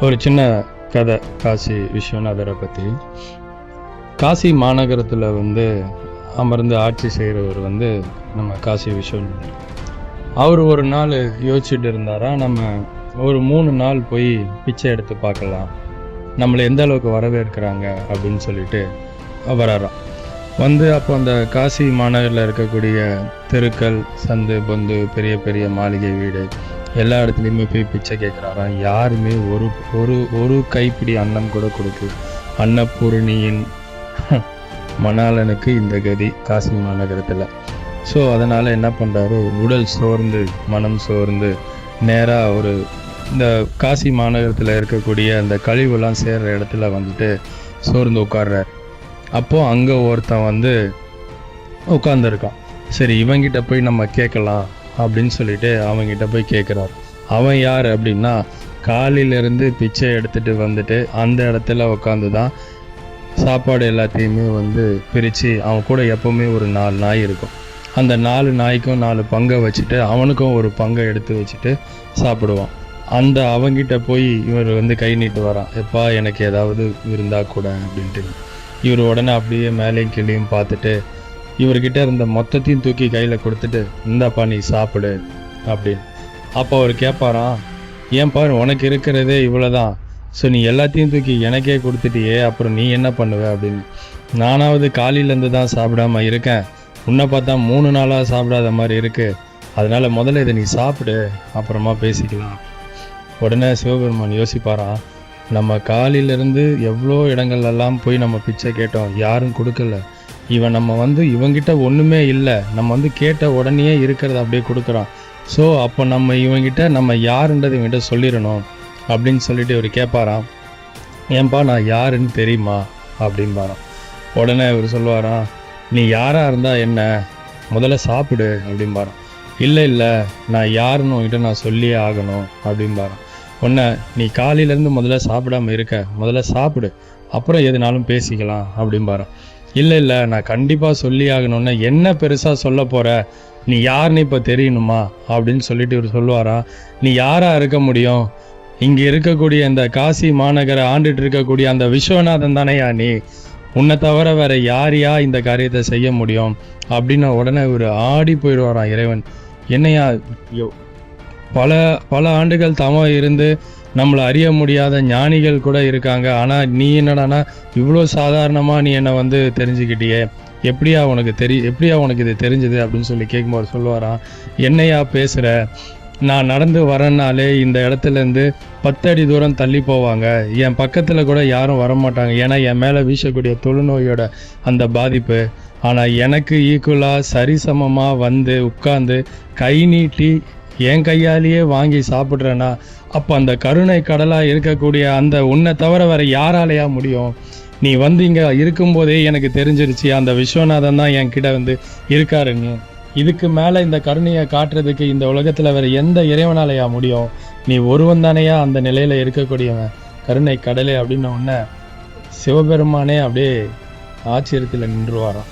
ஒரு சின்ன கதை காசி விஸ்வநாதரை பற்றி. காசி மாநகரத்தில் அமர்ந்து ஆட்சி செய்கிறவர் நம்ம காசி விஸ்வநாதர். அவர் ஒரு நாள் யோசிச்சுட்டு இருந்தாரா, நம்ம ஒரு 3 நாள் போய் பிச்சை எடுத்து பார்க்கலாம், நம்மளை எந்த அளவுக்கு வரவேற்கிறாங்க அப்படின்னு சொல்லிட்டு வராராம். அப்போ அந்த காசி மாநகரில் இருக்கக்கூடிய தெருக்கள், சந்து பொந்து, பெரிய பெரிய மாளிகை வீடு எல்லா இடத்துலையுமே போய் பிச்சை கேட்குறாராம். யாருமே ஒரு ஒரு ஒரு கைப்பிடி அன்னம் கூட கொடுக்கு. அன்னபூரணியின் மணாளனுக்கு இந்த கதி காசி மாநகரத்தில். ஸோ அதனால் என்ன பண்ணுறாரு, உடல் சோர்ந்து மனம் சோர்ந்து நேராக இந்த காசி மாநகரத்தில் இருக்கக்கூடிய அந்த கழிவுலாம் சேர்கிற இடத்துல சோர்ந்து உட்கார்றார். அப்போது அங்கே ஒருத்தன் உட்காந்துருக்கான். சரி, இவங்கிட்ட போய் நம்ம கேட்கலாம் அப்படின்னு சொல்லிட்டு அவங்கிட்ட போய் கேட்குறார். அவன் யார் அப்படின்னா, காலையிலேருந்து பிச்சை எடுத்துகிட்டு அந்த இடத்துல உட்காந்து தான் சாப்பாடு எல்லாத்தையுமே பிரித்து, அவன் கூட எப்போவுமே ஒரு 4 நாய் இருக்கும். அந்த 4 நாய்க்கும் 4 பங்கை வச்சுட்டு அவனுக்கும் ஒரு பங்கை எடுத்து வச்சுட்டு சாப்பிடுவான். அவங்கிட்ட போய் இவர் கை நீட்டு வரான், எப்பா எனக்கு ஏதாவது இருந்தால் கூட அப்படின்ட்டு. இவர் உடனே அப்படியே மேலேயும் கீழேயும் பார்த்துட்டு இவர்கிட்ட இருந்த மொத்தத்தையும் தூக்கி கையில் கொடுத்துட்டு, இந்தாப்பா நீ சாப்பிடு அப்படின்னு. அப்போ அவர் கேட்பாராம், ஏன் பாரு உனக்கு இருக்கிறதே இவ்வளோதான், ஸோ நீ எல்லாத்தையும் தூக்கி எனக்கே கொடுத்துட்டியே, அப்புறம் நீ என்ன பண்ணுவ அப்படின்னு. நானாவது காலையிலேருந்து தான் சாப்பிடாம இருக்கேன், உன்னை பார்த்தா 3 நாளாக சாப்பிடாத மாதிரி இருக்குது, அதனால் முதல்ல இதை நீ சாப்பிடு, அப்புறமா பேசிக்கலாம். உடனே சிவபெருமான் யோசிப்பாராம், நம்ம காலையிலேருந்து எவ்வளோ இடங்கள்லாம் போய் நம்ம பிச்சை கேட்டோம், யாரும் கொடுக்கல. இவன் நம்ம இவங்கிட்ட ஒன்றுமே இல்லை, நம்ம கேட்ட உடனே இருக்கிறத அப்படியே கொடுக்குறான். ஸோ அப்போ நம்ம இவங்கிட்ட நம்ம யாருன்றது இவங்கிட்ட சொல்லிடணும் அப்படின்னு சொல்லிட்டு இவர் கேட்பாராம், ஏன்பா நான் யாருன்னு தெரியுமா அப்படின்பாராம். உடனே இவர் சொல்லுவாராம், நீ யாராக இருந்தால் என்ன, முதல்ல சாப்பிடு அப்படின்பாராம். இல்லை நான் யாருன்னு உங்ககிட்ட நான் சொல்லியே ஆகணும் அப்படின்பாராம். உடனே நீ காலையிலேருந்து முதல்ல சாப்பிடாமல் இருக்க, முதல்ல சாப்பிடு, அப்புறம் எதுனாலும் பேசிக்கலாம் அப்படின்பாராம். இல்லை நான் கண்டிப்பாக சொல்லி ஆகணும்னா என்ன பெருசாக சொல்ல போகிற, நீ யாருன்னு இப்போ தெரியணுமா அப்படின்னு சொல்லிட்டு இவர் சொல்லுவாராம். நீ யாராக இருக்க முடியும், இங்கே இருக்கக்கூடிய இந்த காசி மாநகரை ஆண்டுட்டு இருக்கக்கூடிய அந்த விஸ்வநாதன் தானேயா நீ, உன்னை தவிர வேற யாரையா இந்த காரியத்தை செய்ய முடியும் அப்படின்னு. உடனே இவர் ஆடி போயிடுவாராம். இறைவன், என்னையா பல ஆண்டுகள் தவம் இருந்து நம்மளை அறிய முடியாத ஞானிகள் கூட இருக்காங்க, ஆனால் நீ என்னடானா இவ்வளோ சாதாரணமாக நீ என்னை தெரிஞ்சுக்கிட்டியே, எப்படியா உனக்கு இது தெரிஞ்சுது அப்படின்னு சொல்லி கேட்கும்போது சொல்லுவாராம், என்னையா பேசுகிற, நான் நடந்து வரனாலே இந்த இடத்துலேருந்து 10 அடி தூரம் தள்ளி போவாங்க, என் பக்கத்தில் கூட யாரும் வரமாட்டாங்க, ஏன்னா என் மேலே வீசக்கூடிய தொழுநோயோட அந்த பாதிப்பு. ஆனால் எனக்கு ஈக்குவலாக சரிசமமாக உட்காந்து கை நீட்டி என் கையாலேயே வாங்கி சாப்பிட்றேன்னா, அப்போ அந்த கருணை கடலாக இருக்கக்கூடிய அந்த உன்னை தவிர வேறு யாராலையா முடியும், நீ இங்கே இருக்கும்போதே எனக்கு தெரிஞ்சிருச்சு அந்த விஸ்வநாதன் தான் என்கிட்ட இருக்காருன்னு. இதுக்கு மேலே இந்த கருணையை காட்டுறதுக்கு இந்த உலகத்தில் வேறு எந்த இறைவனாலையா முடியும், நீ ஒருவன் தானையா அந்த நிலையில் இருக்கக்கூடியவன், கருணை கடலே அப்படின்னு உடனே சிவபெருமானே அப்படியே ஆச்சரியத்தில் நின்றுவாராம்.